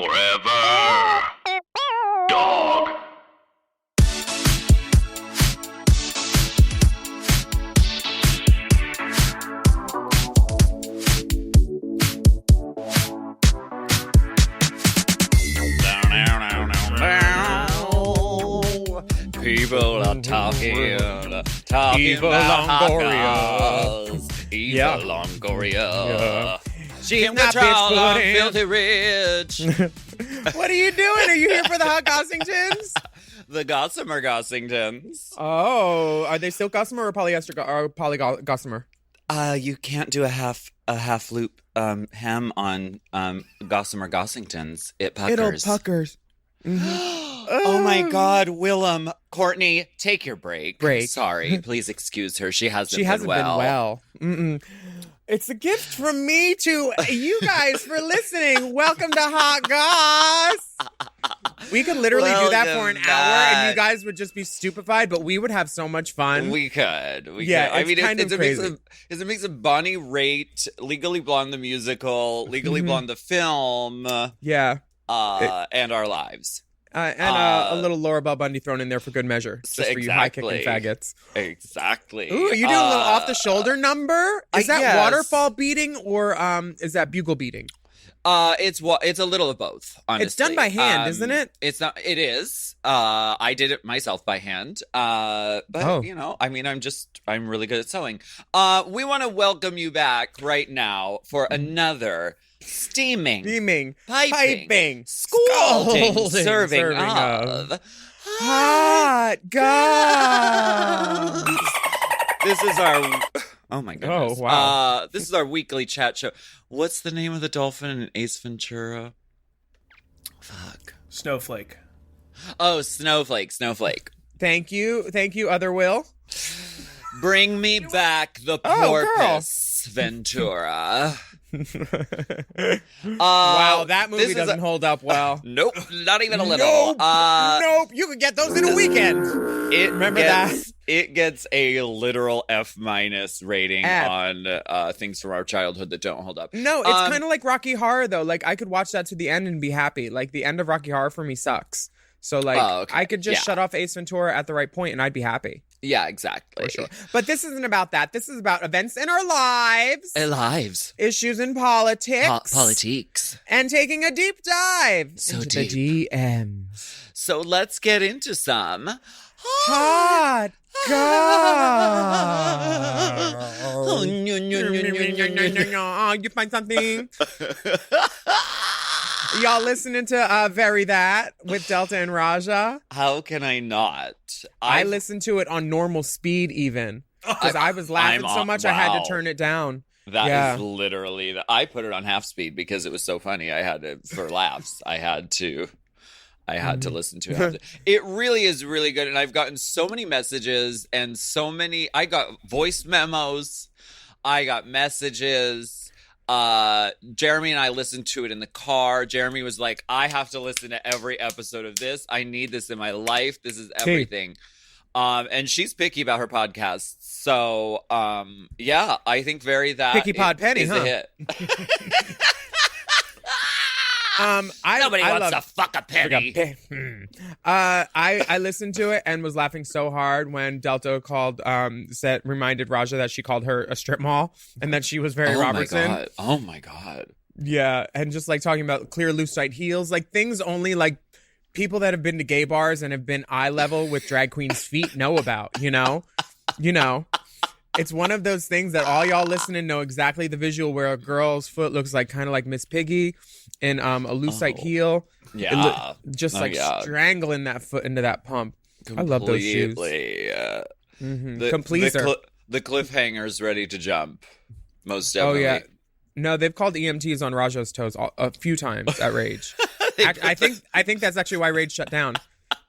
Forever. Dog. People are talking Eva about Longoria. Eva Yeah. Longoria. Yeah. She's Kim not Cattrall, bitch I'm pudding. filthy rich. What are you doing? Are you here for the Hot Gossingtons? The Gossamer Gossingtons. Oh, are they still Gossamer or polyester or Gossamer? You can't do a half loop hem on Gossamer Gossingtons. It puckers. It'll puckers. Oh my God, Willam, Courtney, take your break. Break. Sorry, please excuse her. She hasn't She hasn't been well. Mm-mm. It's a gift from me to you guys for listening. Welcome to Hot Goss. We could literally do that for an Welcome hour, and back. you guys would just be stupefied, but we would have so much fun. We could. Yeah, could. I it's mean, kind it's of a mix crazy. of it's a mix of Bonnie Raitt, Legally Blonde the musical, Legally Blonde the film, Yeah. and our lives. And a little Laura Bell Bundy thrown in there for good measure. Just for you high-kicking faggots. Exactly. Ooh, are you doing a little off-the-shoulder number? Is that yes. waterfall beating or is that bugle beating? It's a little of both, honestly. It's done by hand, isn't it? It's not. It is. I did it myself by hand. But you know, I mean, I'm really good at sewing. We want to welcome you back right now for another steaming, piping, scalding, serving of Hot Goss. This is our. Oh my goodness. Oh, wow. This is our weekly chat show. What's the name of the dolphin in Ace Ventura? Fuck. Snowflake. Oh, Snowflake. Thank you, Other Will. Bring me back the Oh, girl. porpoise, Ventura. Wow, that movie this is doesn't hold up well. Nope, not even a little. Nope, you could get those in a weekend. Remember that? It gets a literal F- rating F. on things from our childhood that don't hold up. No, it's kind of like Rocky Horror, though. Like, I could watch that to the end and be happy. Like, the end of Rocky Horror for me sucks. So, like, okay. I could just Yeah. shut off Ace Ventura at the right point and I'd be happy. Yeah, exactly. For sure. But this isn't about that. This is about events in our lives, Lives. issues in politics, Politiques. and taking a deep dive So into deep. the DMs. So let's get into some Hot Oh, Goss. no, no, no, no, no, no, no. You find something? Y'all listening to Very That with Delta and Raja? How can I not? I listened to it on normal speed even. Because I was laughing so much I had wow. to turn it down. That Yeah. is literally I put it on half speed because it was so funny. I had to for laughs. I had to listen to it. It really is really good, and I've gotten so many messages and so many. I got voice memos. I got messages. Jeremy and I listened to it in the car. Jeremy was like, I have to listen to every episode of this. I need this in my life. This is everything. And she's picky about her podcasts. So, yeah, I think Very That Picky Pod Penny, is huh? a hit. Nobody I wants love- to fuck a penny. I listened to it and was laughing so hard when Delta reminded Raja that she called her a strip mall and that she was Very Robertson. Oh my god. Yeah, and just like talking about clear loose tight heels, like things only like people that have been to gay bars and have been eye level with drag queens' feet know about, you know? It's one of those things that all y'all listening know exactly the visual where a girl's foot looks like kind of like Miss Piggy in a loose-tight heel. Yeah. Just Oh, like yeah. strangling that foot into that pump. I love those shoes. Completely. The Compleaser. The cliffhanger's ready to jump. Most definitely. Oh, yeah. No, they've called EMTs on Raja's toes a few times at Rage. I think that's actually why Rage shut down.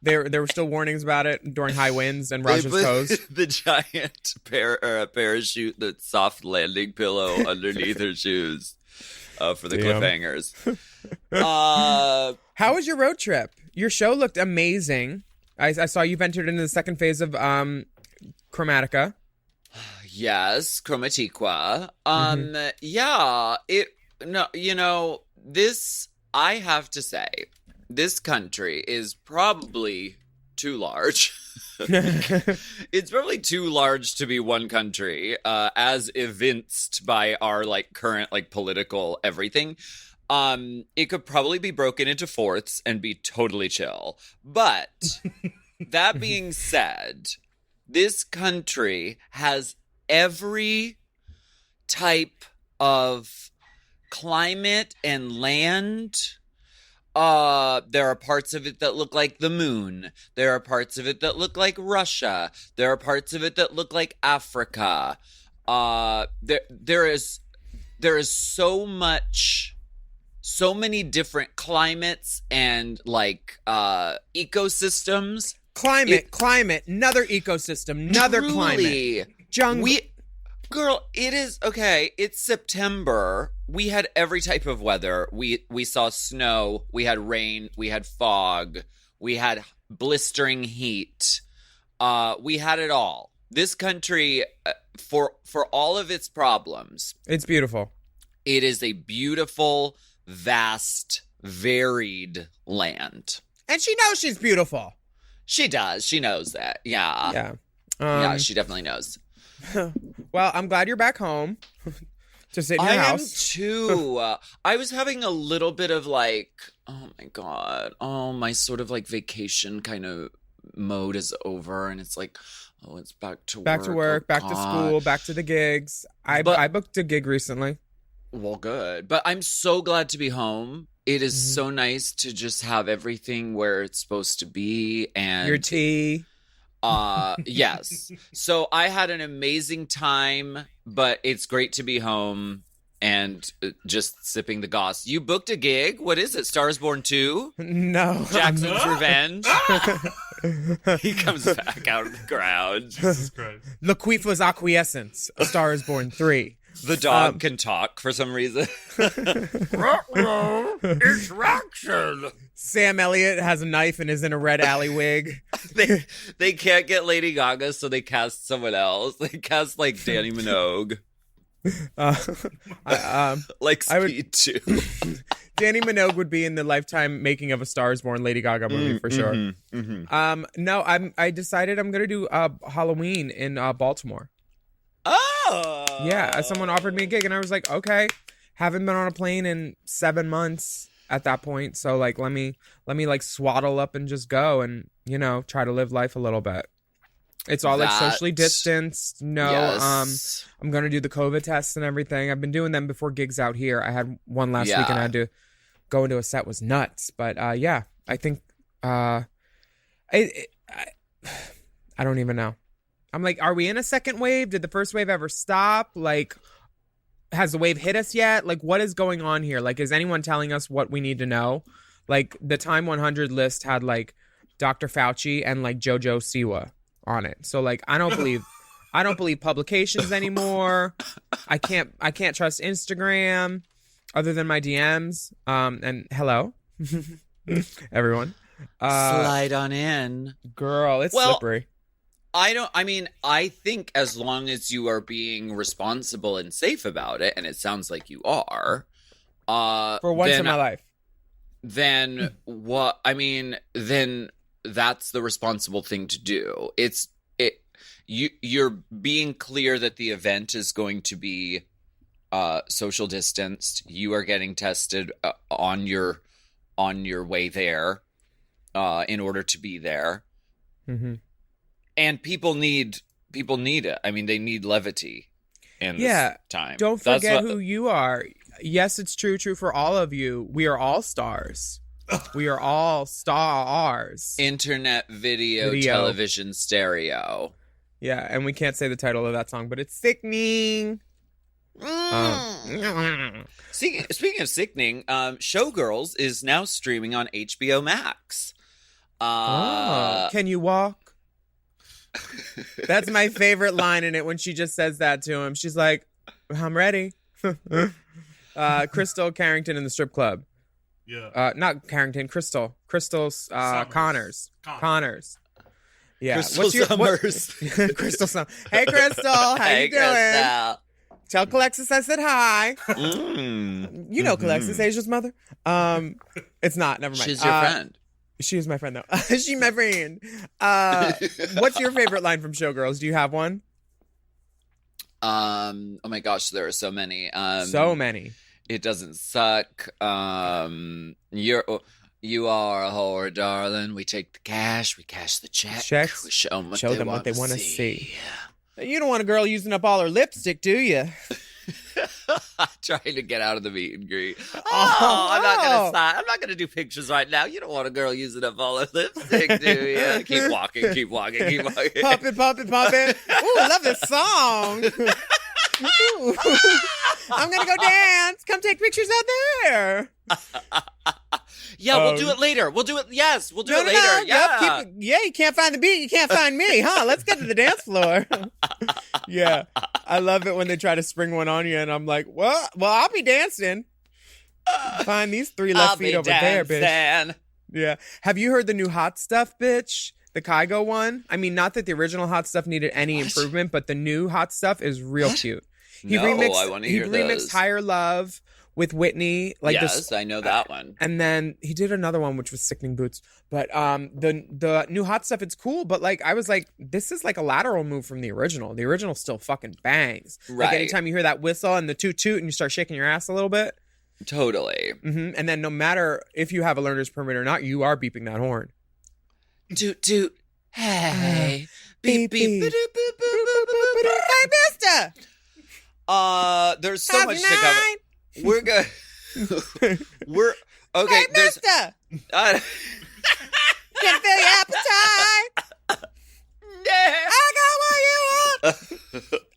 There were still warnings about it during high winds and They Raja's put toes. the giant parachute, the soft landing pillow underneath her shoes for the Damn. cliffhangers. How was your road trip? Your show looked amazing. I saw you've entered into the second phase of Chromatica. Yes, Chromatiqua. Yeah, this I have to say, this country is probably too large. It's probably too large to be one country, as evinced by our like current like political everything. It could probably be broken into fourths and be totally chill. But that being said, this country has every type of climate and land. There are parts of it that look like the moon. There are parts of it that look like Russia. There are parts of it that look like Africa. There is so many different climates and like ecosystems. Climate, another ecosystem, another climate. Jungle. Girl, it is okay. It's September. We had every type of weather. We saw snow. We had rain. We had fog. We had blistering heat. We had it all. This country, for all of its problems, It's beautiful. it is a beautiful, vast, varied land. And she knows she's beautiful. She does. She knows that. Yeah. Yeah. Yeah, she definitely knows. Well, I'm glad you're back home to sit in your I house. am too. I was having a little bit of like, oh my God. Oh, my sort of like vacation kind of mode is over. And it's like, oh, it's back to work. Back to work, Oh, back to God. school, back to the gigs. I booked a gig recently. Well, good. But I'm so glad to be home. It is so nice to just have everything where it's supposed to be. And Your tea. Yes. So I had an amazing time, but it's great to be home and just sipping the goss. You booked a gig? What is it? Stars Born 2? No. Jackson's Revenge? He comes back out of the ground. Jesus Christ. Laquifa's Acquiescence, A Star is Born 3. The dog can talk for some reason. It's Roxanne. Sam Elliott has a knife and is in a red alley wig. They can't get Lady Gaga, so they cast someone else. They cast like Danny Minogue. Like I would- Speed 2. Danny Minogue would be in the Lifetime making of A Star is Born Lady Gaga movie for sure. No, I decided I'm gonna do Halloween in Baltimore. Oh! Yeah, someone offered me a gig and I was like, okay. Haven't been on a plane in 7 months at that point, so like let me like swaddle up and just go and try to live life a little bit. It's all like socially distanced. No, Yes. I'm gonna do the COVID tests and everything. I've been doing them before gigs out here. I had one last week and I had to go into a set. Was nuts, but yeah, I think I don't even know. I'm like, are we in a second wave? Did the first wave ever stop? Like, has the wave hit us yet? Like, what is going on here? Like, is anyone telling us what we need to know? Like, the Time 100 list had like Dr. Fauci and like JoJo Siwa on it. So like, I don't believe publications anymore. I can't trust Instagram other than my DMs. And hello, everyone. Slide on in. Girl, it's slippery. I think as long as you are being responsible and safe about it, and it sounds like you are, For once in my life. then then that's the responsible thing to do. You're being clear that the event is going to be social distanced. You are getting tested on your way there in order to be there. Mm-hmm. And people need it. I mean, they need levity in this time. Don't forget who you are. Yes, it's true for all of you. We are all stars. We are all stars. Internet, video, television, stereo. Yeah, and we can't say the title of that song, but it's sickening. Speaking of sickening, Showgirls is now streaming on HBO Max. Can you walk? That's my favorite line in it when she just says that to him. She's like, I'm ready. Crystal Carrington in the strip club. Yeah. Not Carrington, Crystal. Crystal's Connors. Yeah. Crystal Summers. Crystal Summers. Hey, Crystal. How you doing? Crystal. Tell Calexis I said hi. You know Calexis, Asia's mother. It's not. Never mind. She's your friend. She is my friend, though. She's my friend. What's your favorite line from Showgirls? Do you have one? Oh my gosh, there are so many. So many. It doesn't suck. You are a whore, darling. We take the cash, we cash the check. Checks. We show them what they want to see. You don't want a girl using up all her lipstick, do you? Trying to get out of the meet and greet. I'm not gonna do pictures right now. You don't want a girl using up all her lipstick, do you? Keep walking. Pop it. Ooh, I love this song. Ooh. I'm gonna go dance. Come take pictures out there. Yeah, we'll do it later. We'll do it. Yes, we'll do it later. No. Yeah. Yep, you can't find the beat. You can't find me, huh? Let's get to the dance floor. Yeah, I love it when they try to spring one on you, and I'm like, well, I'll be dancing. Find these 3 left feet over there, bitch. Yeah. Have you heard the new Hot Stuff, bitch? The Kygo one? I mean, not that the original Hot Stuff needed any improvement, but the new Hot Stuff is real cute. He remixed Higher Love with Whitney. Yes, I know that one. And then he did another one, which was Sickening Boots. But the new Hot Stuff, it's cool. But like, I was like, this is like a lateral move from the original. The original still fucking bangs. Right. Like anytime you hear that whistle and the toot toot and you start shaking your ass a little bit. Totally. Mm-hmm. And then no matter if you have a learner's permit or not, you are beeping that horn. Toot toot. Hey. Beep beep. Hey, mister. There's so much to cover. We're good. We're okay. Hey, mister. Can feel your appetite. I got what you want.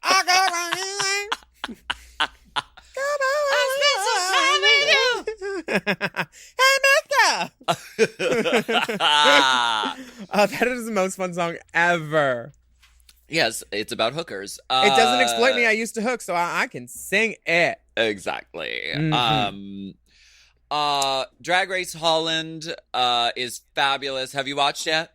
I got what you want. Come on, hey, mister. That is the most fun song ever. Yes, it's about hookers. It doesn't exploit me. I used to hook, so I can sing it. Exactly. Mm-hmm. Drag Race Holland is fabulous. Have you watched yet?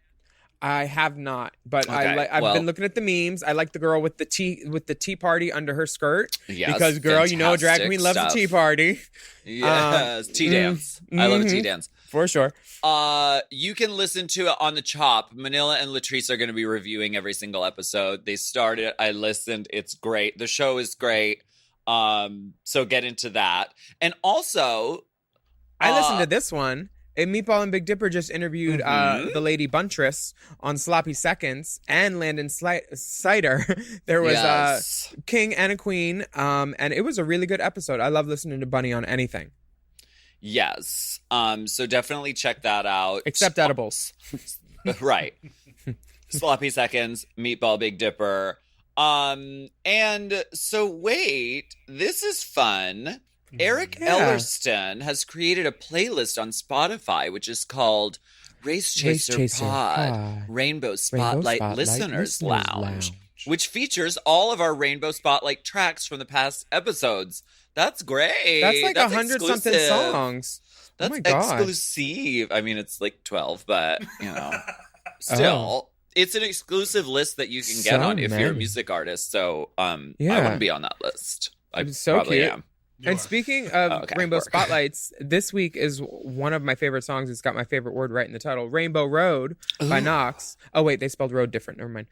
I have not, but Okay, I've been looking at the memes. I like the girl with the tea party under her skirt. Yes, because girl, you know, a drag queen loves a tea party. Yes, tea dance. I love a tea dance for sure. You can listen to it on the Chop. Manila and Latrice are going to be reviewing every single episode. They started. I listened. It's great. The show is great. So get into that. And also, I listened to this one. And Meatball and Big Dipper just interviewed the lady Buntress on Sloppy Seconds and Landon Cider. There was King and a Queen, and it was a really good episode. I love listening to Bunny on anything. Yes. So definitely check that out. Except edibles. Right. Sloppy Seconds, Meatball Big Dipper. And so wait, this is fun. Eric Ellerston has created a playlist on Spotify, which is called Race Chaser Pod, Rainbow Spotlight Listeners Lounge, which features all of our Rainbow Spotlight tracks from the past episodes. That's great. That's like 100-something songs. That's exclusive. I mean, it's like 12, but, you know, still. It's an exclusive list that you can get on if you're a music artist. So I want to be on that list. I probably am. And speaking of Rainbow Spotlights, this week is one of my favorite songs. It's got my favorite word right in the title, Rainbow Road by Knox. Oh, wait, they spelled road different. Never mind.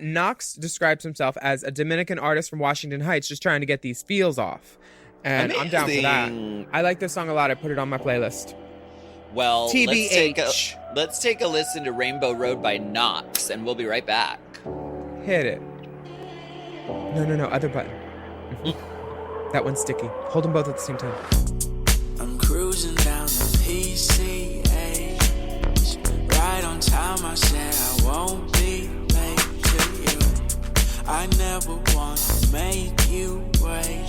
Knox describes himself as a Dominican artist from Washington Heights just trying to get these feels off. And I'm down for that. I like this song a lot. I put it on my playlist. Well, TBH. Let's take a listen to Rainbow Road by Knox, and we'll be right back. Hit it. No, other button. That one's sticky. Hold them both at the same time. I'm cruising down the PCH. Right on time, I said I won't be late to you. I never want to make you wait.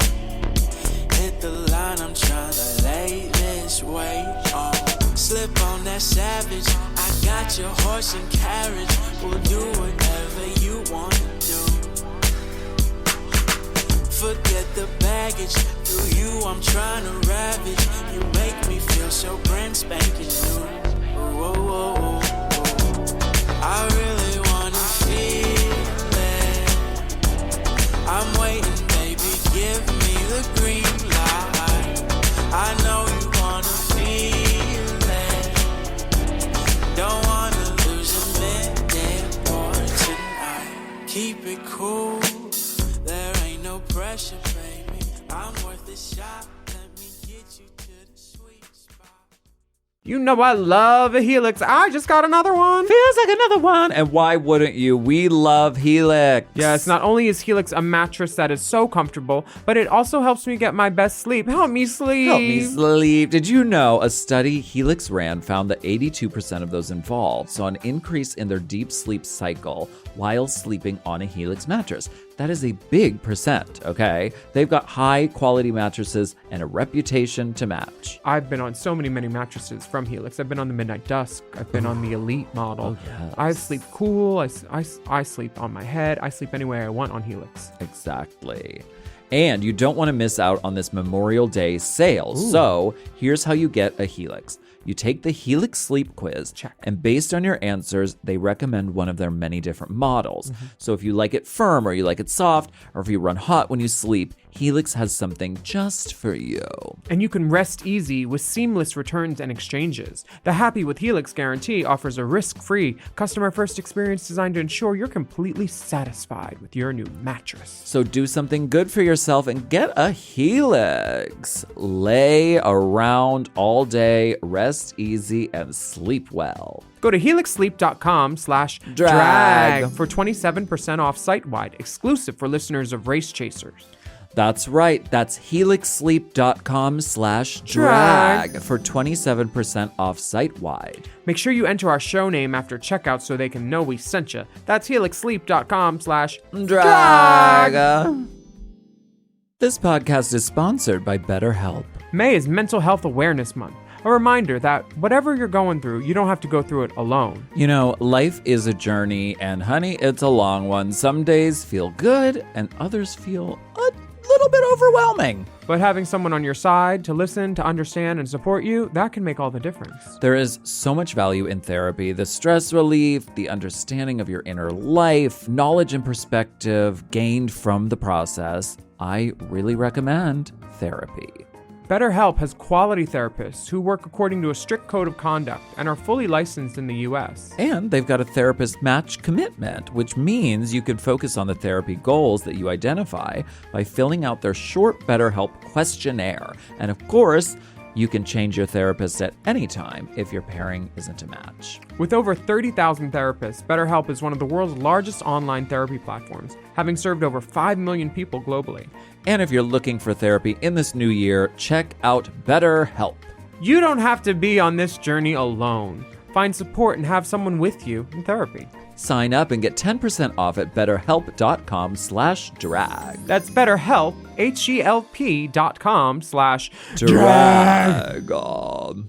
Hit the line, I'm trying to lay this weight on. Slip on that savage. I got your horse and carriage. We'll do whatever you want to do. Forget the baggage. Through you, I'm trying to ravage. You make me feel so brand spanking new. Whoa, whoa, whoa, whoa. I really wanna feel it. I'm waiting, baby, give You know I love a Helix. I just got another one. Feels like another one. And why wouldn't you? We love Helix. Yes, not only is Helix a mattress that is so comfortable, but it also helps me get my best sleep. Help me sleep. Help me sleep. Did you know a study Helix ran found that 82% of those involved saw an increase in their deep sleep cycle while sleeping on a Helix mattress? That is a big percent, okay? They've got high quality mattresses and a reputation to match. I've been on so many mattresses from Helix. I've been on the Midnight Dusk. I've been on the Elite model. Oh, yes. I sleep cool. I sleep on my head. I sleep any way I want on Helix. Exactly. And you don't want to miss out on this Memorial Day sale. Ooh. So here's how you get a Helix. You take the Helix Sleep Quiz, Check. and based on your answers, they recommend one of their many different models. So if you like it firm or you like it soft, or if you run hot when you sleep, Helix has something just for you. And you can rest easy with seamless returns and exchanges. The Happy with Helix guarantee offers a risk-free, customer-first experience designed to ensure you're completely satisfied with your new mattress. So do something good for yourself and get a Helix. Lay around all day, rest easy, and sleep well. Go to helixsleep.com/drag for 27% off site-wide, exclusive for listeners of Race Chasers. That's right. That's helixsleep.com/drag for 27% off site-wide. Make sure you enter our show name after checkout so they can know we sent you. That's helixsleep.com/drag. This podcast is sponsored by BetterHelp. May is Mental Health Awareness Month. A reminder that whatever you're going through, you don't have to go through it alone. You know, life is a journey, and honey, it's a long one. Some days feel good, and others feel a little bit overwhelming. But having someone on your side to listen, to understand, and support you, that can make all the difference. There is so much value in therapy. The stress relief, the understanding of your inner life, knowledge and perspective gained from the process. I really recommend therapy. BetterHelp has quality therapists who work according to a strict code of conduct and are fully licensed in the U.S. And they've got a therapist match commitment, which means you can focus on the therapy goals that you identify by filling out their short BetterHelp questionnaire. And of course, you can change your therapist at any time if your pairing isn't a match. With over 30,000 therapists, BetterHelp is one of the world's largest online therapy platforms, having served over 5 million people globally. And if you're looking for therapy in this new year, check out BetterHelp. You don't have to be on this journey alone. Find support and have someone with you in therapy. Sign up and get 10% off at betterhelp.com/drag. That's BetterHelp, HELP.com/drag.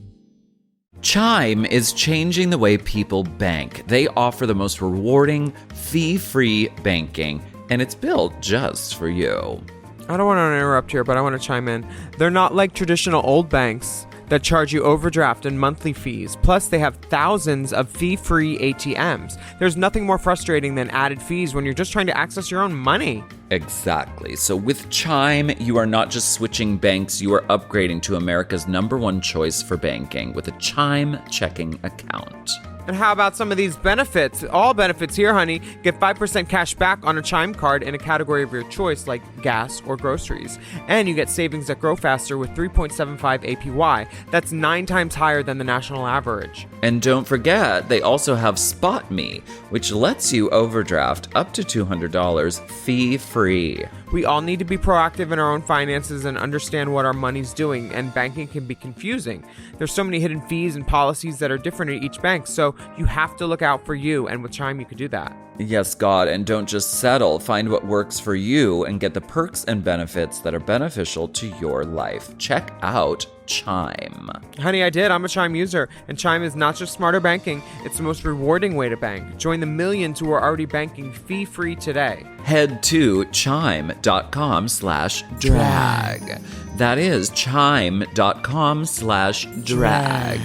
Chime is changing the way people bank. They offer the most rewarding, fee-free banking, and it's built just for you. I don't want to interrupt here, but I want to chime in. They're not like traditional old banks that charge you overdraft and monthly fees. Plus, they have thousands of fee-free ATMs. There's nothing more frustrating than added fees when you're just trying to access your own money. Exactly. So with Chime, you are not just switching banks, you are upgrading to America's #1 choice for banking with a Chime checking account. And how about some of these benefits? All benefits here, honey. Get 5% cash back on a Chime card in a category of your choice, like gas or groceries. And you get savings that grow faster with 3.75 APY. That's 9 times higher than the national average. And don't forget, they also have Spot Me, which lets you overdraft up to $200 fee-free. We all need to be proactive in our own finances and understand what our money's doing, and banking can be confusing. There's so many hidden fees and policies that are different at each bank, so you have to look out for you, and with Chime you could do that. Yes, God, and don't just settle. Find what works for you and get the perks and benefits that are beneficial to your life. Check out Chime. Honey, I did. I'm a Chime user, and Chime is not just smarter banking, it's the most rewarding way to bank. Join the millions who are already banking fee-free today. Head to chime.com/drag. That is chime.com/drag.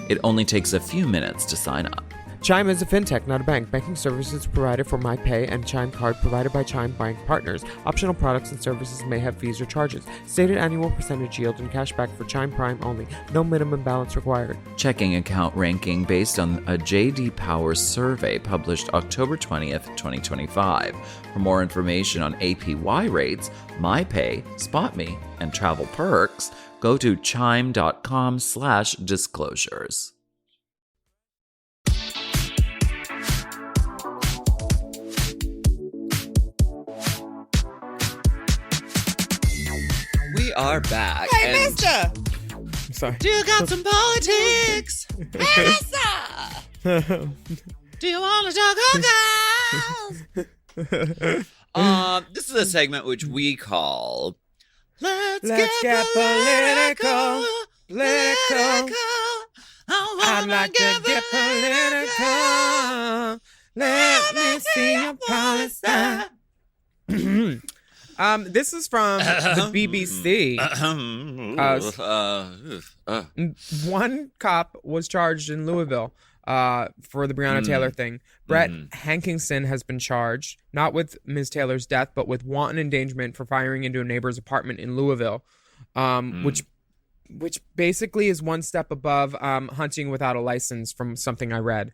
It only takes a few minutes to sign up. Chime is a fintech, not a bank. Banking services provided for MyPay and Chime Card provided by Chime Bank Partners. Optional products and services may have fees or charges. Stated annual percentage yield and cashback for Chime Prime only. No minimum balance required. Checking account ranking based on a J.D. Power survey published October 20th, 2025. For more information on APY rates, MyPay, SpotMe, and travel perks, go to chime.com/disclosures. We are back. Hey, and mister! Sorry. Do you got some politics? Hey, mister! Do you want to talk girls? This is a segment which we call Let's get political. I'd like to get political. Let me see your policy. This is from the BBC. One cop was charged in Louisville for the Breonna Taylor thing. Brett Hankinson has been charged, not with Ms. Taylor's death, but with wanton endangerment for firing into a neighbor's apartment in Louisville, which basically is one step above hunting without a license from something I read.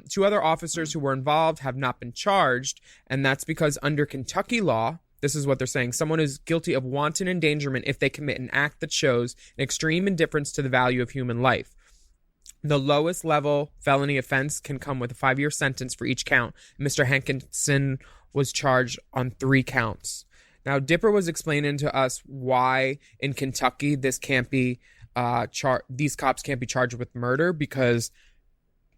Two other officers who were involved have not been charged, and that's because under Kentucky law, this is what they're saying, someone is guilty of wanton endangerment if they commit an act that shows an extreme indifference to the value of human life. The lowest level felony offense can come with a 5-year sentence for each count. Mr. Hankinson was charged on 3 counts. Now, Dipper was explaining to us why in Kentucky this can't be these cops can't be charged with murder, because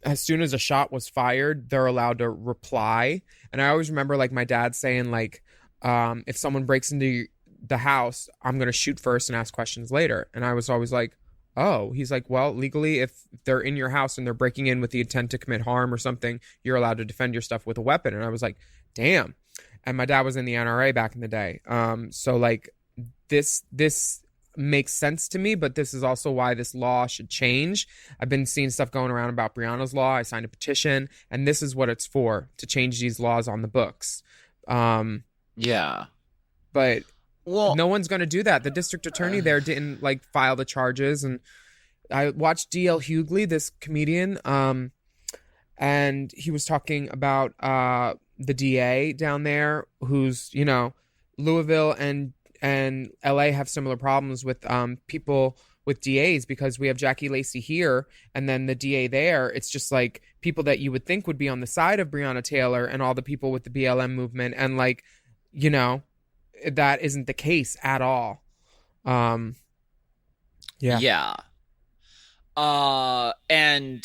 as soon as a shot was fired, they're allowed to reply. And I always remember like my dad saying like, if someone breaks into the house, I'm going to shoot first and ask questions later. And I was always like, oh, he's like, well, legally, if they're in your house and they're breaking in with the intent to commit harm or something, you're allowed to defend your stuff with a weapon. And I was like, damn. And my dad was in the NRA back in the day. So like this makes sense to me, but this is also why this law should change. I've been seeing stuff going around about Breonna's law. I signed a petition, and this is what it's for, to change these laws on the books. Yeah. But well, no one's going to do that. The district attorney there didn't like file the charges. And I watched D.L. Hughley, this comedian, and he was talking about the DA down there, who's, you know, Louisville and LA have similar problems with people with DAs, because we have Jackie Lacey here, and then the DA there, it's just like people that you would think would be on the side of Breonna Taylor and all the people with the BLM movement, and like, you know, that isn't the case at all. Yeah. And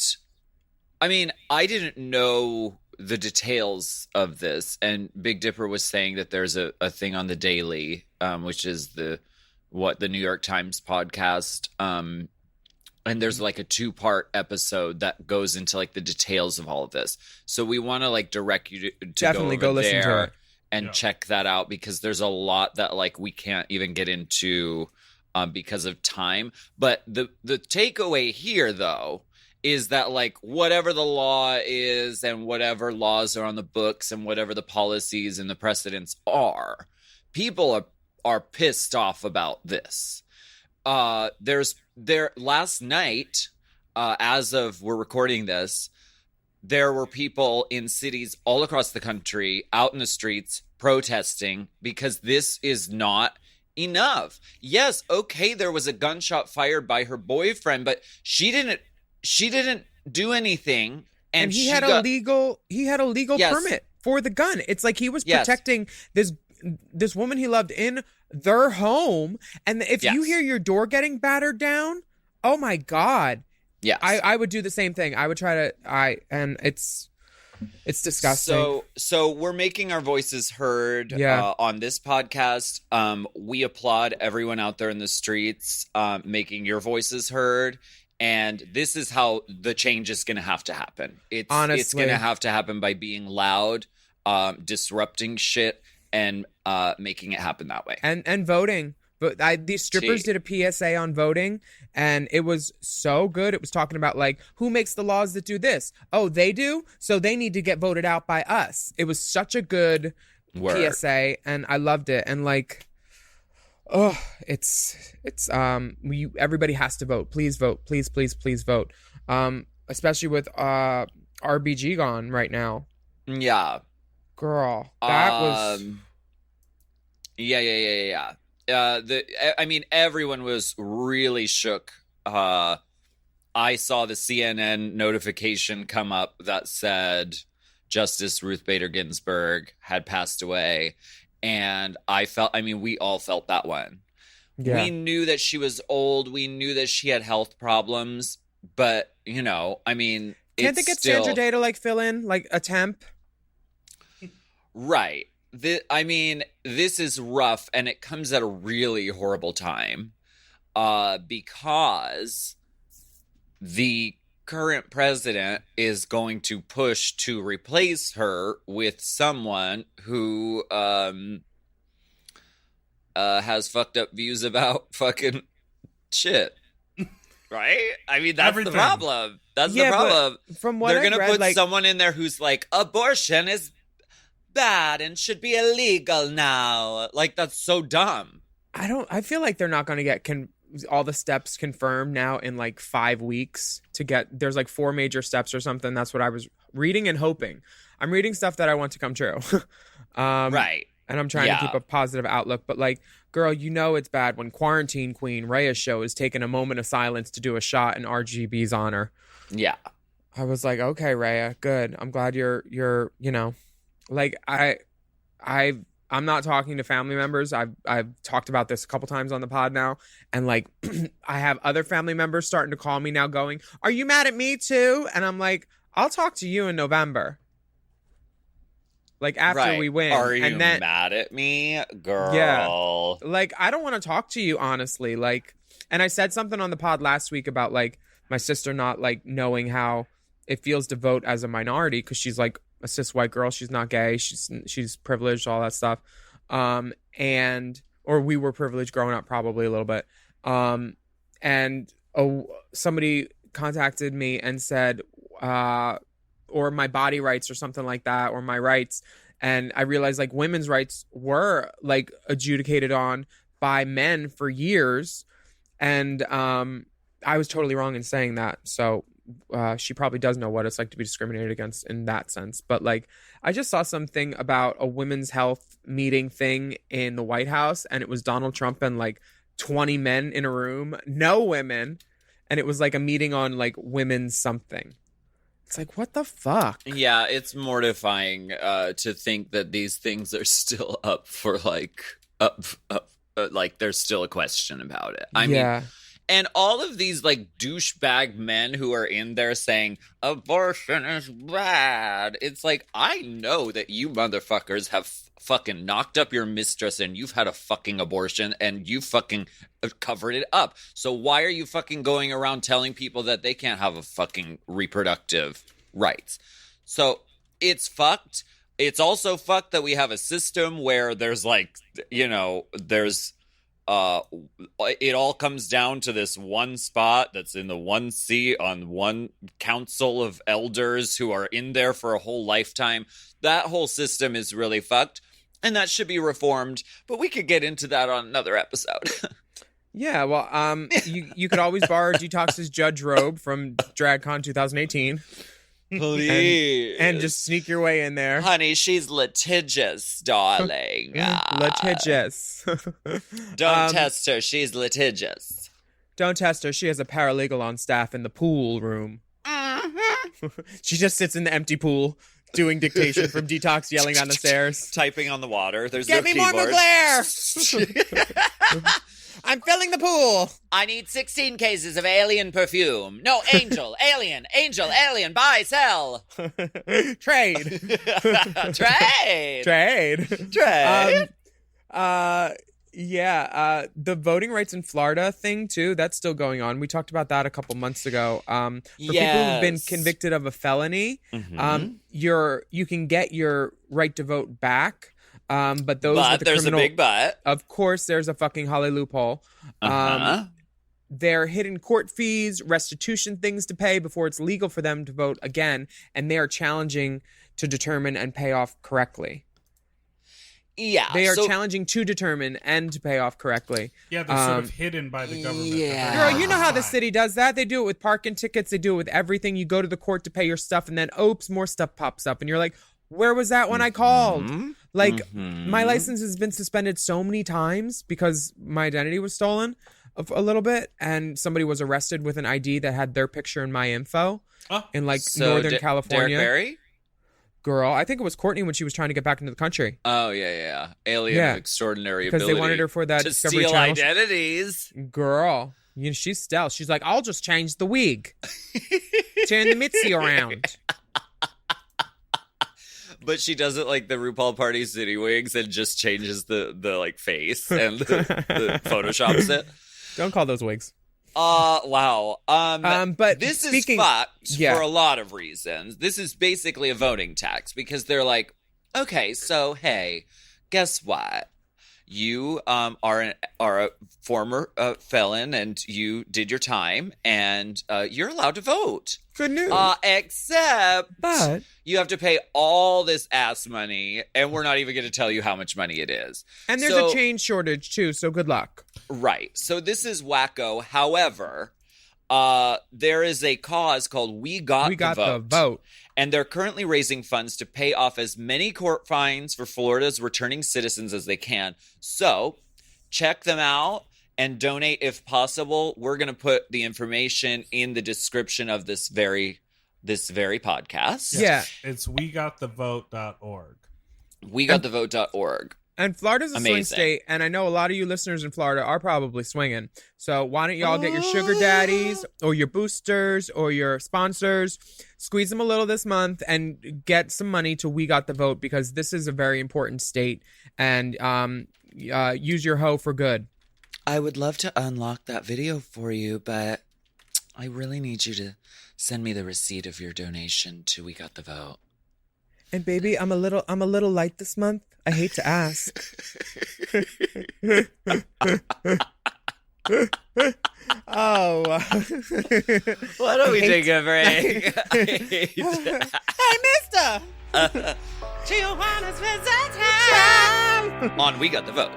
I mean, I didn't know the details of this, and Big Dipper was saying that there's a thing on the Daily, which is the New York Times podcast, and there's like a 2-part episode that goes into like the details of all of this. So we want to like direct you to definitely go listen to it and check that out, because there's a lot that like we can't even get into because of time. But the takeaway here though is that like whatever the law is and whatever laws are on the books and whatever the policies and the precedents are, people are pissed off about this. Last night, as of we're recording this, there were people in cities all across the country out in the streets protesting because this is not enough. Yes, okay, there was a gunshot fired by her boyfriend, but she didn't do anything, and he had a legal permit for the gun. It's like he was protecting this woman he loved in their home, and if you hear your door getting battered down, oh my God. Yes. I would do the same thing. I would try to and it's disgusting. So we're making our voices heard on this podcast. We applaud everyone out there in the streets making your voices heard. And this is how the change is going to have to happen. It's going to have to happen by being loud, disrupting shit, and making it happen that way. And voting But these strippers did a PSA on voting, and it was so good. It was talking about, like, who makes the laws that do this? Oh, they do? So they need to get voted out by us. It was such a good PSA, and I loved it. And, like, oh, everybody has to vote. Please vote. Please, please, please vote. Especially with RBG gone right now. Yeah. Girl, that was... Yeah. I mean, everyone was really shook. I saw the CNN notification come up that said Justice Ruth Bader Ginsburg had passed away. And we all felt that one. Yeah. We knew that she was old. We knew that she had health problems. But, I mean, can't they get Sandra Day to, like, fill in, like, a temp? Right. This is rough, and it comes at a really horrible time because the current president is going to push to replace her with someone who has fucked up views about fucking shit. Right? I mean, that's the problem. That's the problem. From what they're going to put someone in there who's like, abortion is bad and should be illegal now. Like, that's so dumb. I feel like they're not going to get all the steps confirmed now in like 5 weeks to get, there's like 4 major steps or something. That's what I was reading and hoping. I'm reading stuff that I want to come true. Right. And I'm trying to keep a positive outlook. But, like, girl, it's bad when Quarantine Queen Rhea's show is taking a moment of silence to do a shot in RGB's honor. Yeah. I was like, okay, Rhea, good. I'm glad you're like, I'm not talking to family members. I've talked about this a couple times on the pod now. And, like, I have other family members starting to call me now going, are you mad at me too? And I'm like, I'll talk to you in November. Like, after we win. Are you mad at me? Girl. Yeah. Like, I don't want to talk to you, honestly. Like, and I said something on the pod last week about, like, my sister not, like, knowing how it feels to vote as a minority because she's, like, a cis white girl. She's not gay. She's privileged, all that stuff. Or we were privileged growing up, probably a little bit. Somebody contacted me and said, or my body rights or something like that, or my rights. And I realized, like, women's rights were, like, adjudicated on by men for years. And I was totally wrong in saying that. So she probably does know what it's like to be discriminated against in that sense. But, like, I just saw something about a women's health meeting thing in the White House, and it was Donald Trump and, like, 20 men in a room, no women. And it was, like, a meeting on, like, women's something. It's like, what the fuck? Yeah, it's mortifying to think that these things are still up for, like, there's still a question about it. I mean, and all of these, like, douchebag men who are in there saying abortion is bad. It's like, I know that you motherfuckers have fucking knocked up your mistress and you've had a fucking abortion and you fucking covered it up. So why are you fucking going around telling people that they can't have a fucking reproductive rights? So it's fucked. It's also fucked that we have a system where there's, like, there's it all comes down to this one spot that's in the one seat on one council of elders who are in there for a whole lifetime. That whole system is really fucked, and that should be reformed, but we could get into that on another episode. Yeah, well, you could always borrow Detox's Judge robe from DragCon 2018. Please. And just sneak your way in there. Honey, she's litigious, darling. Litigious. Don't test her. She's litigious. Don't test her. She has a paralegal on staff in the pool room. Mm-hmm. She just sits in the empty pool doing dictation from Detox, yelling down the stairs. Typing on the water. There's Get no me keyboard. more Mugler! I'm filling the pool. I need 16 cases of alien perfume. No, angel, alien, buy, sell. Trade. Trade. The voting rights in Florida thing, too, that's still going on. We talked about that a couple months ago. For people who've been convicted of a felony, you can get your right to vote back. But those with the there's criminal, a big but. Of course, there's a fucking Holly loophole. There are hidden court fees, restitution things to pay before it's legal for them to vote again, and they are challenging to determine and pay off correctly. Yeah. They are challenging to determine and to pay off correctly. Yeah, they're sort of hidden by the government. Yeah. Girl, you know how the city does that. They do it with parking tickets. They do it with everything. You go to the court to pay your stuff, and then, oops, more stuff pops up. And you're like, where was that when I called? Like, my license has been suspended so many times because my identity was stolen a little bit, and somebody was arrested with an ID that had their picture and my info in, like, Northern California. Derek Barry? Girl, I think it was Courtney when she was trying to get back into the country. Oh, yeah. Alien of extraordinary because ability. they wanted her for that to Discovery steal Channel. identities. Girl, you know, she's stealth. She's like, I'll just change the wig. Turn the Mitzi around. But she does it like the RuPaul Party City wigs and just changes the like face and the photoshops it. Don't call those wigs. Wow. But this is fucked for a lot of reasons. This is basically a voting tax because they're like, okay, so hey, guess what? You are a former felon and you did your time and you're allowed to vote. Good news. Except but you have to pay all this ass money and we're not even going to tell you how much money it is. And there's a change shortage too, so good luck. Right. So this is wacko. However, there is a cause called We Got the Vote. And they're currently raising funds to pay off as many court fines for Florida's returning citizens as they can. So check them out and donate if possible. We're going to put the information in the description of this very podcast. Yeah. It's wegotthevote.org. Wegotthevote.org. And Florida's a swing state, and I know a lot of you listeners in Florida are probably swinging. So why don't y'all get your sugar daddies or your boosters or your sponsors, squeeze them a little this month, and get some money to We Got the Vote because this is a very important state, and use your hoe for good. I would love to unlock that video for you, but I really need you to send me the receipt of your donation to We Got the Vote. And baby, I'm a little light this month. I hate to ask. Oh. Why don't we take a break? Hey, mister! Tijuana's visit time! On We Got the Vote.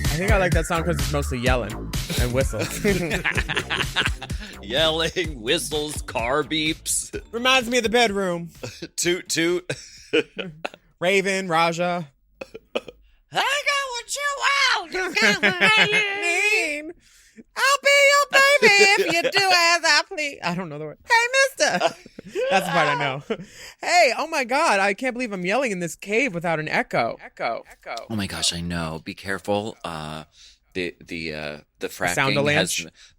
I think I like that song because it's mostly yelling and whistling. Yelling, whistles, car beeps. Reminds me of the bedroom. Toot, toot. Raven, Raja. I got what you want. You got what I need. I'll be your baby if you do as I please. I don't know the word. Hey, mister. That's the part I know. Hey, oh my God. I can't believe I'm yelling in this cave without an echo. Echo. Oh my gosh, I know. Be careful. The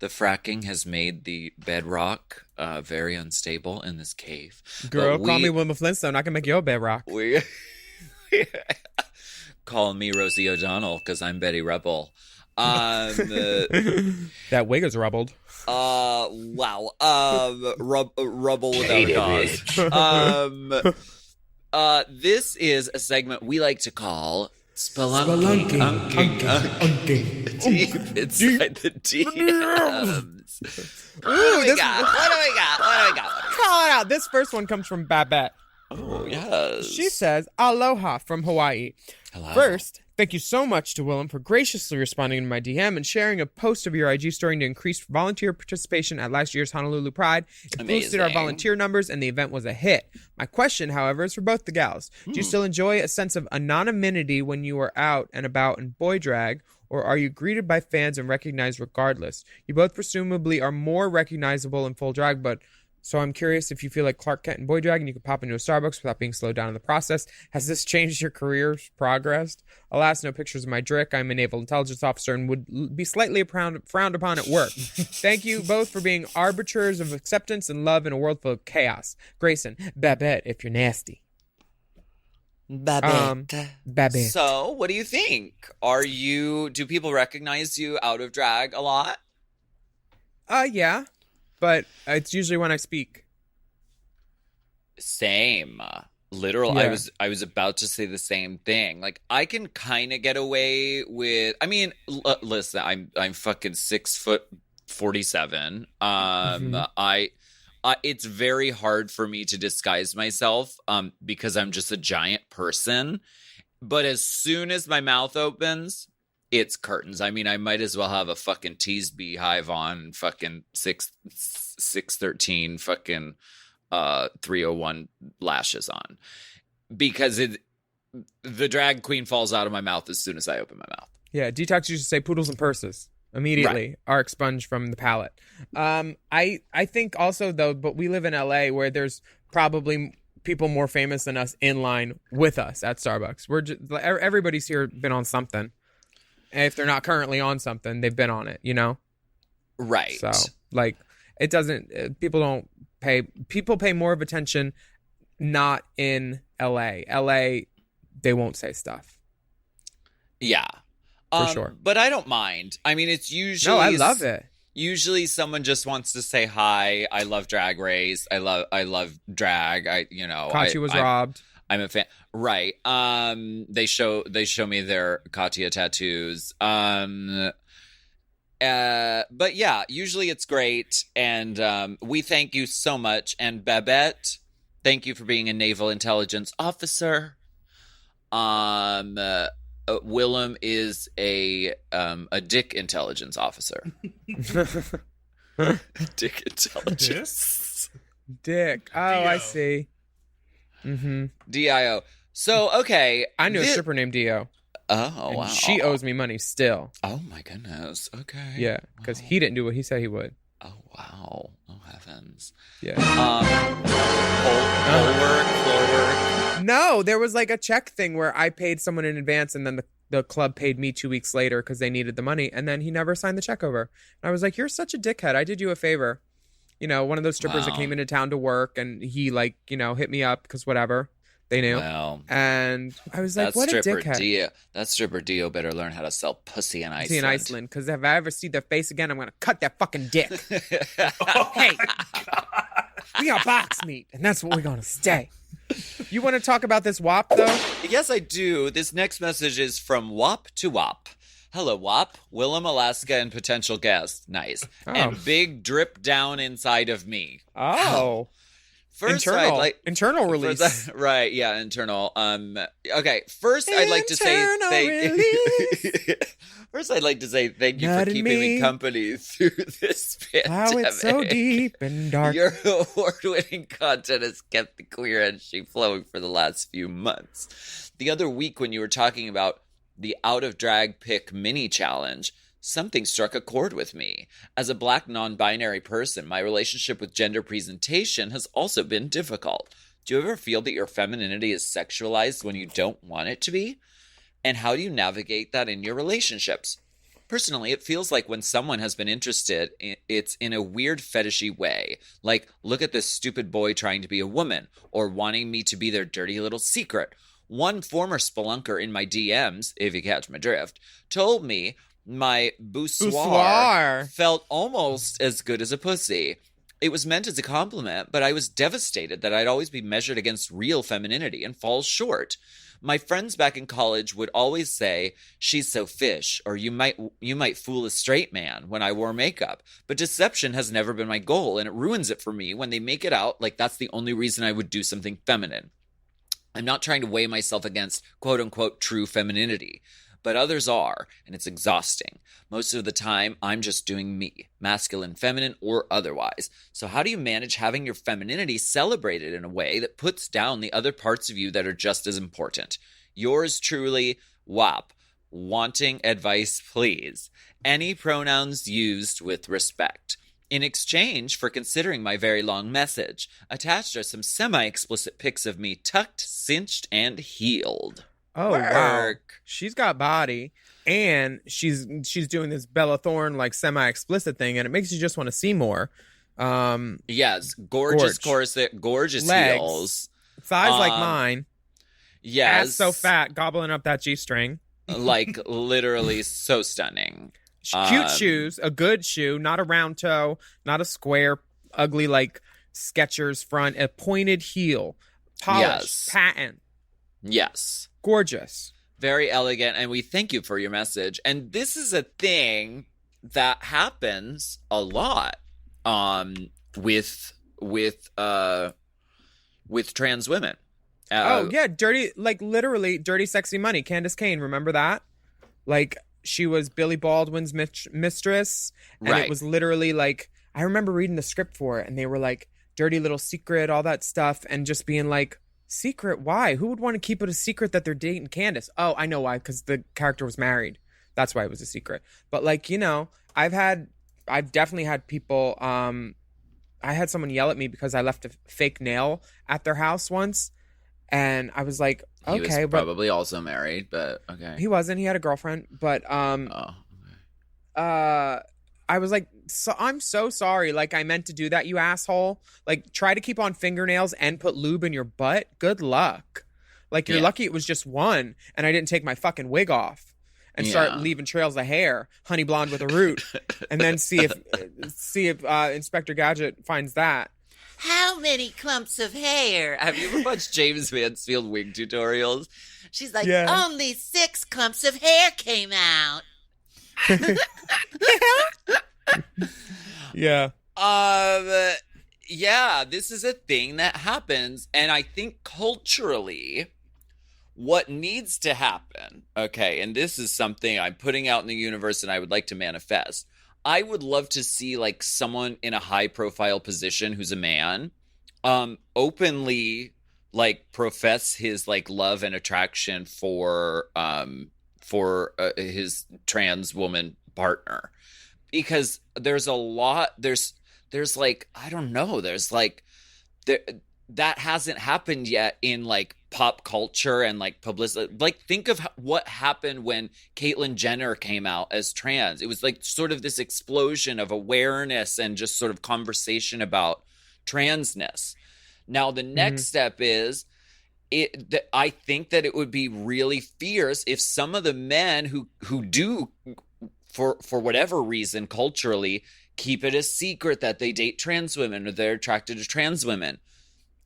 fracking has made the bedrock very unstable in this cave. Girl, call me Wilma Flintstone. I can make your bedrock. Call me Rosie O'Donnell because I'm Betty Rubble. That wig is rubbled. Wow. Rubble without a cause. This is a segment we like to call Spelunking. Deep inside the DMs. What do we got? Call it out. This first one comes from Babette. Oh, yes. She says, aloha from Hawaii. Hello. First, thank you so much to Willam for graciously responding to my DM and sharing a post of your IG story to increase volunteer participation at last year's Honolulu Pride. It boosted our volunteer numbers and the event was a hit. My question, however, is for both the gals. Do you still enjoy a sense of anonymity when you are out and about in boy drag, or are you greeted by fans and recognized regardless? You both presumably are more recognizable in full drag, but so I'm curious if you feel like Clark Kent in boy drag and you could pop into a Starbucks without being slowed down in the process. Has this changed your career's progress? Alas, no pictures of my drick. I'm a naval intelligence officer and would be slightly frowned upon at work. Thank you both for being arbiters of acceptance and love in a world full of chaos. Grayson, Babette, if you're nasty. Babette. So, what do you think? Do people recognize you out of drag a lot? Yeah, but it's usually when I speak. Same. Literal. Yeah. I was about to say the same thing. Like, I can kind of get away with. I mean, listen. I'm fucking 6'47". It's very hard for me to disguise myself because I'm just a giant person. But as soon as my mouth opens, it's curtains. I mean, I might as well have a fucking teased beehive on and fucking 613 fucking 301 lashes on. Because the drag queen falls out of my mouth as soon as I open my mouth. Yeah, detox used to say poodles and purses. Immediately are expunged from the palate. I think also though, but we live in LA where there's probably people more famous than us in line with us at Starbucks. We're just, everybody's here been on something. And if they're not currently on something, they've been on it, you know? Right. So like it doesn't, people pay more of attention not in LA. LA, they won't say stuff. Yeah. For sure. But I don't mind. I mean, it's usually... No, I love it. Usually someone just wants to say hi. I love Drag Race. I love drag. Kachi was robbed. I'm a fan. Right. They show me their Katya tattoos. But yeah, usually it's great. And we thank you so much. And Babette, thank you for being a naval intelligence officer. Willam is a dick intelligence officer. Dick intelligence. Dick. Oh, I see. Mm-hmm. DIO. So, okay. I knew a stripper named Dio. Oh, and wow. She owes me money still. Oh, my goodness. Okay. Yeah, because he didn't do what he said he would. Oh, wow. Oh, heavens. Yeah. Pole work, floor work. No, there was like a check thing where I paid someone in advance and then the club paid me 2 weeks later because they needed the money. And then he never signed the check over. And I was like, you're such a dickhead. I did you a favor. You know, one of those strippers that came into town to work and he hit me up because whatever. They knew. Wow. And I was like, what a dickhead. That stripper Dio better learn how to sell pussy in Iceland. Because if I ever see their face again, I'm going to cut that fucking dick. Hey, we got box meat, and that's what we're going to stay. You want to talk about this WAP, though? Yes, I do. This next message is from WAP to WAP. Hello, WAP. Willam, Alaska, and potential guest. Nice. Oh. And big drip down inside of me. Oh. First, internal release. Right, yeah, internal. Okay, first I'd like to say First I'd like to say thank you for keeping me company through this pandemic. How it's so deep and dark. Your award-winning content has kept the queer energy flowing for the last few months. The other week when you were talking about the Out of Drag Pick mini challenge, something struck a chord with me. As a Black non-binary person, my relationship with gender presentation has also been difficult. Do you ever feel that your femininity is sexualized when you don't want it to be? And how do you navigate that in your relationships? Personally, it feels like when someone has been interested, it's in a weird fetishy way. Like, look at this stupid boy trying to be a woman, or wanting me to be their dirty little secret. One former spelunker in my DMs, if you catch my drift, told me my Bussiore felt almost as good as a pussy. It was meant as a compliment, but I was devastated that I'd always be measured against real femininity and fall short. My friends back in college would always say, "She's so fish," or you might fool a straight man when I wore makeup. But deception has never been my goal, and it ruins it for me when they make it out like that's the only reason I would do something feminine. I'm not trying to weigh myself against quote-unquote true femininity. But others are, and it's exhausting. Most of the time, I'm just doing me, masculine, feminine, or otherwise. So how do you manage having your femininity celebrated in a way that puts down the other parts of you that are just as important? Yours truly, WAP. Wanting advice, please. Any pronouns used with respect. In exchange for considering my very long message, attached are some semi-explicit pics of me tucked, cinched, and healed. Oh, wow. She's got body, and she's doing this Bella Thorne, like, semi-explicit thing, and it makes you just want to see more. Yes, gorgeous corset, gorgeous legs, heels. thighs like mine. Yes. Ass so fat, gobbling up that G-string. Like, literally so stunning. Cute shoes, a good shoe, not a round toe, not a square, ugly, like, Skechers front, a pointed heel, polished, patent. Yes. Gorgeous. Very elegant, and we thank you for your message. And this is a thing that happens a lot with trans women. Dirty, like literally Dirty Sexy Money. Candace Cain, remember that? Like she was Billy Baldwin's mistress, and Right. It was literally like I remember reading the script for it, and they were like dirty little secret, all that stuff, and just being like, secret? Why? Who would want to keep it a secret that they're dating Candace? Oh, I know why, because the character was married. That's why it was a secret. But like, you know, I've definitely had people. I had someone yell at me because I left a fake nail at their house once. And I was like, okay, He was probably also married, but okay. He wasn't. He had a girlfriend. But okay. I was like, I'm so sorry. Like, I meant to do that, you asshole. Like, try to keep on fingernails and put lube in your butt. Good luck. Like, you're lucky it was just one, and I didn't take my fucking wig off and start leaving trails of hair, honey blonde with a root, and then see if Inspector Gadget finds that. How many clumps of hair? Have you ever watched James Mansfield wig tutorials? She's like, only 6 clumps of hair came out. Yeah. Yeah, this is a thing that happens, and I think culturally what needs to happen, okay, and this is something I'm putting out in the universe and I would like to manifest. I would love to see like someone in a high profile position who's a man openly like profess his like love and attraction for his trans woman partner, because there's a lot there's like I don't know there's like that hasn't happened yet in like pop culture and like publicity. Like think of what happened when Caitlyn Jenner came out as trans. It was like sort of this explosion of awareness and just sort of conversation about transness. Now the next step is I think that it would be really fierce if some of the men who do for whatever reason culturally keep it a secret that they date trans women or they're attracted to trans women,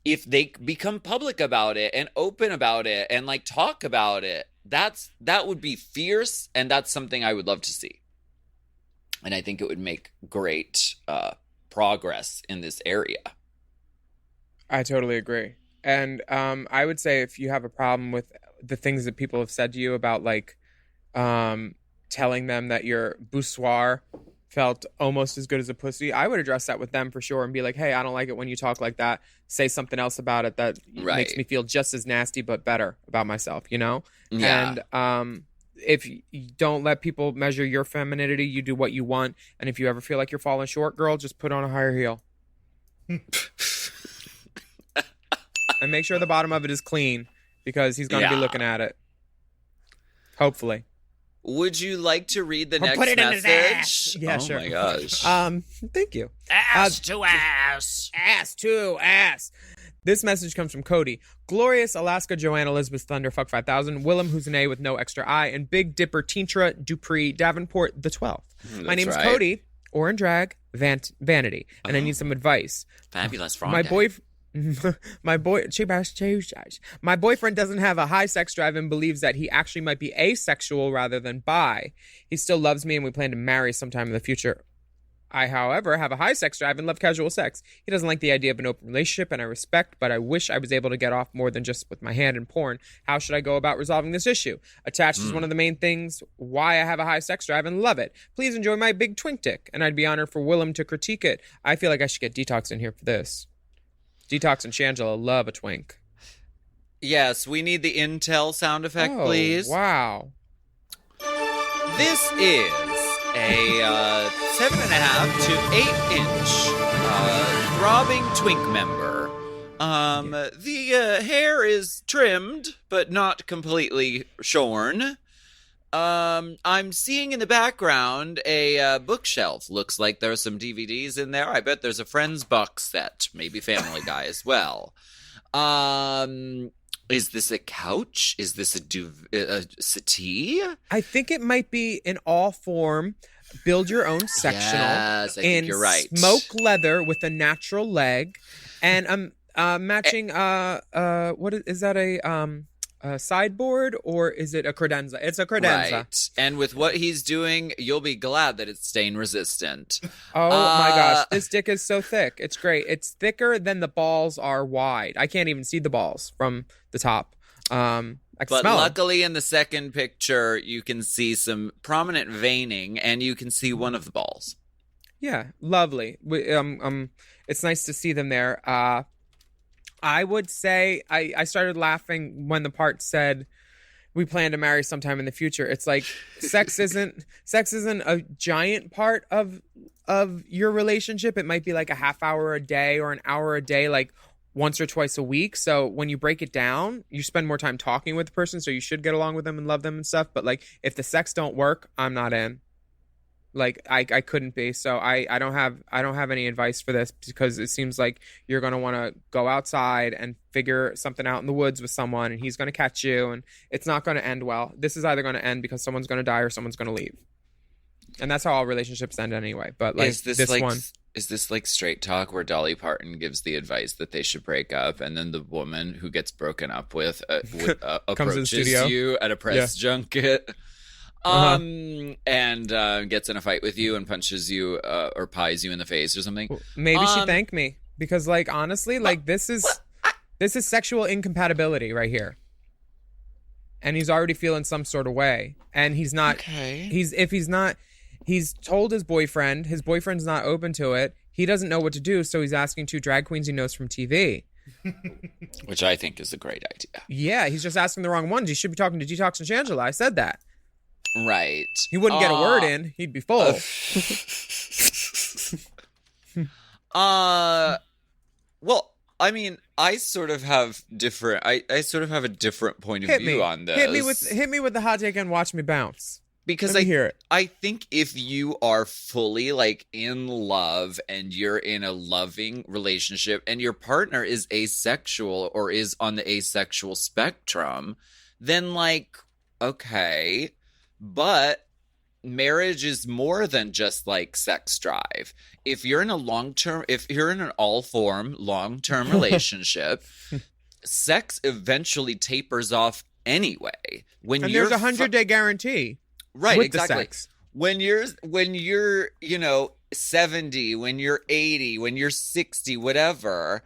if they become public about it and open about it and like talk about it, that would be fierce, and that's something I would love to see. And I think it would make great progress in this area. I totally agree. And I would say if you have a problem with the things that people have said to you about like telling them that your Bussiore felt almost as good as a pussy, I would address that with them for sure and be like, hey, I don't like it when you talk like that. Say something else about it that makes me feel just as nasty but better about myself, you know? Yeah. And if you don't let people measure your femininity, you do what you want. And if you ever feel like you're falling short, girl, just put on a higher heel. And make sure the bottom of it is clean, because he's going to be looking at it. Hopefully. Would you like to read the next put it message? in his ass. Yeah, oh sure. my gosh. Thank you. Ass to ass. Ass to ass. This message comes from Cody. Glorious Alaska Joanne Elizabeth Thunder Fuck 5000. Willam who's an A with no extra I. And Big Dipper Tintra Dupree Davenport the 12th. My name is Cody, or in drag, Vanity. And I need some advice. Fabulous frog. My boyfriend doesn't have a high sex drive and believes that he actually might be asexual rather than bi. He still loves me and we plan to marry sometime in the future. I, however, have a high sex drive and love casual sex. He doesn't like the idea of an open relationship, and I respect, but I wish I was able to get off more than just with my hand in porn. How should I go about resolving this issue? Attached is one of the main things why I have a high sex drive and love it. Please enjoy my big twink dick, and I'd be honored for Willam to critique it. I feel like I should get Detox in here for this. Detox and Shangela love a twink. Yes, we need the Intel sound effect, please. Wow. This is a 7.5 to 8 inch throbbing twink member. The hair is trimmed, but not completely shorn. I'm seeing in the background a bookshelf. Looks like there's some DVDs in there. I bet there's a Friends box set, maybe Family Guy as well. Is this a couch? Is this a settee? I think it might be in all form. Build your own sectional. Yes, I think you're right. Smoke leather with a natural leg, and matching. What is that? A sideboard, or is it a credenza? It's a credenza. Right. And with what he's doing, you'll be glad that it's stain resistant. Oh my gosh, this dick is so thick. It's great. It's thicker than the balls are wide. I can't even see the balls from the top. I can But smell 'em. luckily in the second picture, you can see some prominent veining and you can see one of the balls. Yeah, lovely. It's nice to see them there. I would say I started laughing when the part said we plan to marry sometime in the future. It's like sex isn't a giant part of your relationship. It might be like a half hour a day or an hour a day, like once or twice a week. So when you break it down, you spend more time talking with the person, so you should get along with them and love them and stuff. But like if the sex don't work, I'm not in. Like I couldn't be. So I don't have any advice for this, because it seems like you're going to want to go outside and figure something out in the woods with someone, and he's going to catch you, and it's not going to end well. This is either going to end because someone's going to die or someone's going to leave. And that's how all relationships end anyway. But like is this like Straight Talk, where Dolly Parton gives the advice that they should break up, and then the woman who gets broken up with approaches you at a press junket? And gets in a fight with you and punches you or pies you in the face or something. Maybe she thanked me, because like honestly, like this is sexual incompatibility right here. And he's already feeling some sort of way, and he's not. Okay. He's told his boyfriend's not open to it. He doesn't know what to do, so he's asking two drag queens he knows from TV. Which I think is a great idea. Yeah, he's just asking the wrong ones. He should be talking to Detox and Shangela. I said that. Right. He wouldn't get a word in. He'd be full. Well, I mean, I sort of have different. I sort of have a different point of view on this. Hit me with the hot take and watch me bounce. Because hear it. I think if you are fully like in love and you're in a loving relationship and your partner is asexual or is on the asexual spectrum, then like, okay, but marriage is more than just like sex drive. If you're in an all-form long-term relationship, sex eventually tapers off anyway. And there's a 100-day guarantee. Right, with exactly. The sex. When you're 70, when you're 80, when you're 60, whatever,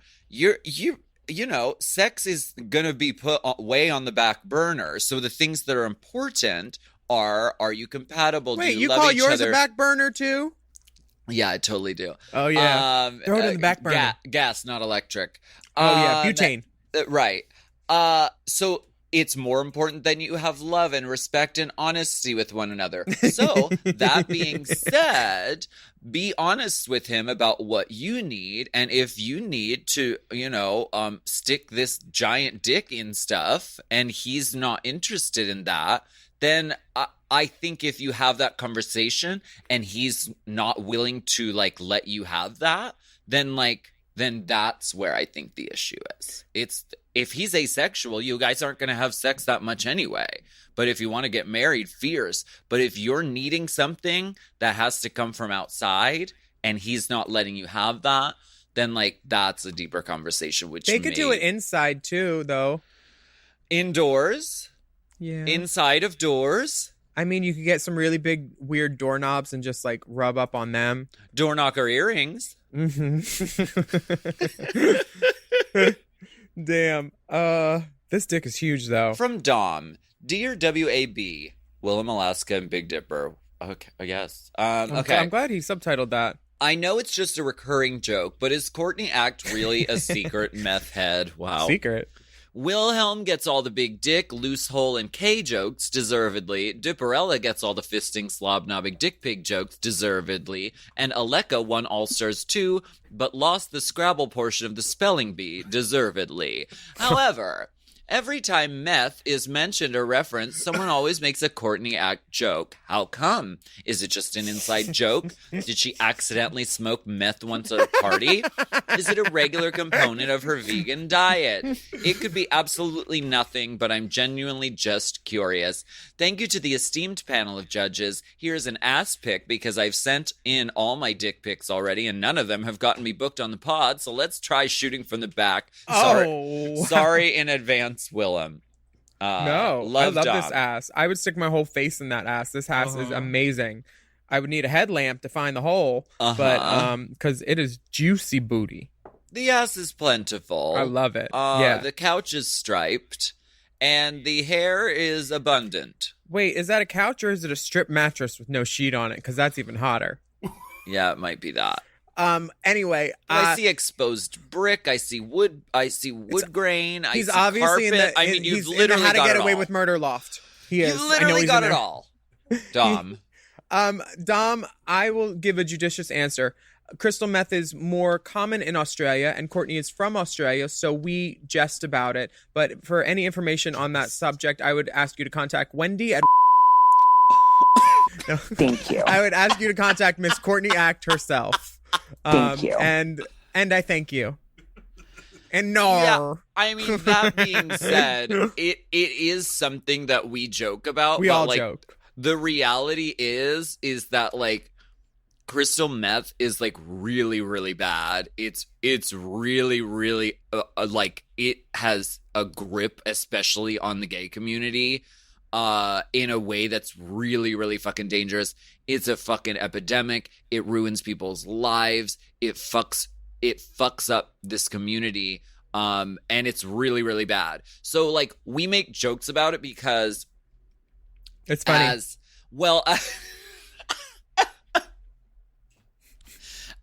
sex is going to be put way on the back burner. So the things that are important are you compatible? Wait, do you love call each yours other? a back burner too? Yeah, I totally do. Oh yeah. Throw it in the back burner. Gas, not electric. Oh yeah, butane. Right. So it's more important than you have love and respect and honesty with one another. So, that being said, be honest with him about what you need. And if you need to, stick this giant dick in stuff and he's not interested in that, then I think if you have that conversation and he's not willing to, like, let you have that, then that's where I think the issue is. If he's asexual, you guys aren't going to have sex that much anyway. But if you want to get married, fierce. But if you're needing something that has to come from outside and he's not letting you have that, then like that's a deeper conversation. Which they could do it inside too, though. Indoors. Yeah. Inside of doors. I mean, you could get some really big, weird doorknobs and just like rub up on them. Door knocker earrings. Mm-hmm. Damn. This dick is huge, though. From Dom. Dear WAB, Willam, Alaska, and Big Dipper. Okay, yes. Okay. I'm glad he subtitled that. I know it's just a recurring joke, but is Courtney Act really a secret meth head? Wow. Secret. Wilhelm gets all the big dick, loose hole, and K jokes, deservedly. Dipperella gets all the fisting, slob knobbing dick pig jokes, deservedly. And Aleka won All-Stars 2, but lost the Scrabble portion of the spelling bee, deservedly. However, Every time meth is mentioned or referenced, someone always makes a Courtney Act joke. How come? Is it just an inside joke? Did she accidentally smoke meth once at a party? Is it a regular component of her vegan diet? It could be absolutely nothing, but I'm genuinely just curious. Thank you to the esteemed panel of judges. Here's an ass pic because I've sent in all my dick pics already and none of them have gotten me booked on the pod, so let's try shooting from the back. Sorry in advance, Willam. No, I love Dom. this ass. I would stick my whole face in that ass. This ass is amazing. I would need a headlamp to find the hole, but because it is juicy booty. The ass is plentiful. I love it. Yeah. The couch is striped, and the hair is abundant. Wait, is that a couch or is it a strip mattress with no sheet on it? Because that's even hotter. Yeah, it might be that. Anyway, I see exposed brick. I see wood. I see wood grain. He's I see obviously carpet. in the. You've He's in literally the How to got Get it Away all. with Murder loft. He is. You literally got it all, Dom. Dom, I will give a judicious answer. Crystal meth is more common in Australia, and Courtney is from Australia, so we jest about it. But for any information on that subject, I would ask you to contact Wendy at. No. Thank you. I would ask you to contact Miss Courtney Act herself. Thank you. And I thank you. And no. Yeah, I mean, that being said, it is something that we joke about. We but, all like, joke. The reality is that, like, crystal meth is, like, really, really bad. It's really, really, like, it has a grip, especially on the gay community, in a way that's really, really fucking dangerous. It's a fucking epidemic. It ruins people's lives. It fucks up this community. And it's really, really bad. So, like, we make jokes about it because It's funny. as well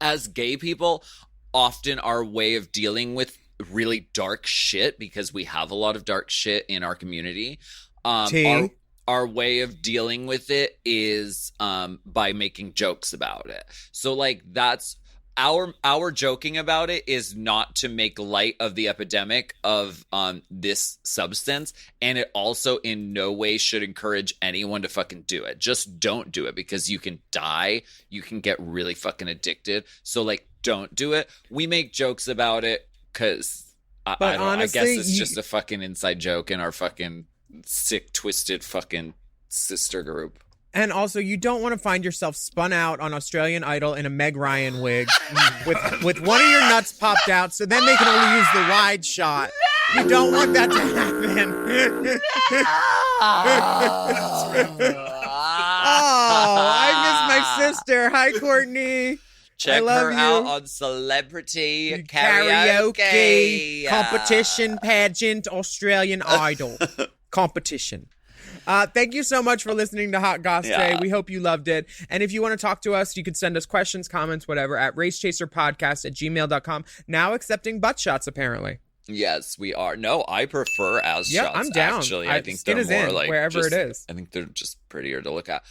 as gay people, often our way of dealing with really dark shit, because we have a lot of dark shit in our community, our way of dealing with it is by making jokes about it. So, like, that's our joking about it is not to make light of the epidemic of this substance, and it also in no way should encourage anyone to fucking do it. Just don't do it, because you can die. You can get really fucking addicted. So, like, don't do it. We make jokes about it because I don't know. I guess it's just a fucking inside joke in our fucking sick, twisted fucking sister group. And also, you don't want to find yourself spun out on Australian Idol in a Meg Ryan wig with one of your nuts popped out, so then they can only use the wide shot. You don't want that to happen. Oh, I miss my sister. Hi, Courtney. Check love her you. out on Celebrity Karaoke. Competition pageant Australian Idol competition. Thank you so much for listening to Hot Goss today. We hope you loved it. And if you want to talk to us, you can send us questions, comments, whatever, at racechaserpodcast@gmail.com. Now accepting butt shots, apparently. Yes, we are. No, I prefer ass shots. I'm down. Actually, I think skin they're is more in, like wherever just, it is. I think they're just prettier to look at.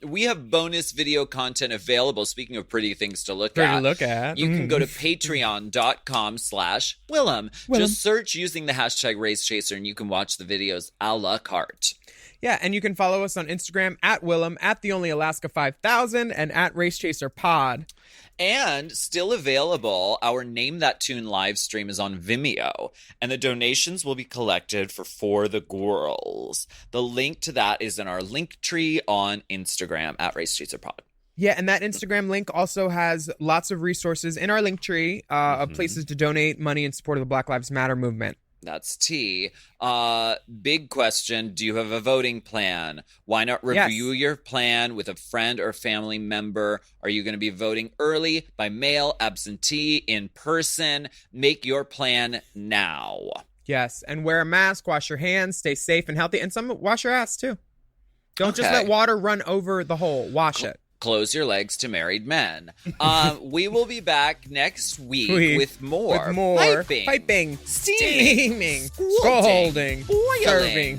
We have bonus video content available. Speaking of pretty things to look at, you can go to patreon.com/Willam. Just search using the hashtag RaceChaser, and you can watch the videos a la carte. Yeah, and you can follow us on Instagram at Willam, at TheOnlyAlaska5000, and at RaceChaserPod. And still available, our Name That Tune live stream is on Vimeo, and the donations will be collected for the girls. The link to that is in our link tree on Instagram at RaceChaserPod. Yeah, and that Instagram link also has lots of resources in our link tree of places to donate money in support of the Black Lives Matter movement. That's T. Big question. Do you have a voting plan? Why not review your plan with a friend or family member? Are you going to be voting early, by mail, absentee, in person? Make your plan now. Yes, and wear a mask, wash your hands, stay safe and healthy, and wash your ass too. Don't just let water run over the hole. Wash it. Close your legs to married men. We will be back next week with more piping, steaming, scalding, boiling, serving.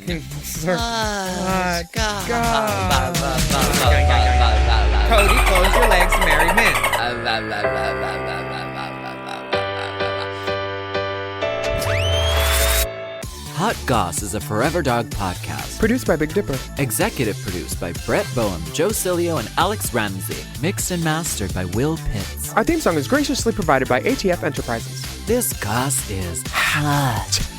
Cody, close your legs to married men. Hot What Goss is a Forever Dog podcast. Produced by Big Dipper. Executive produced by Brett Boehm, Joe Cilio, and Alex Ramsey. Mixed and mastered by Will Pitts. Our theme song is graciously provided by ATF Enterprises. This Goss is hot.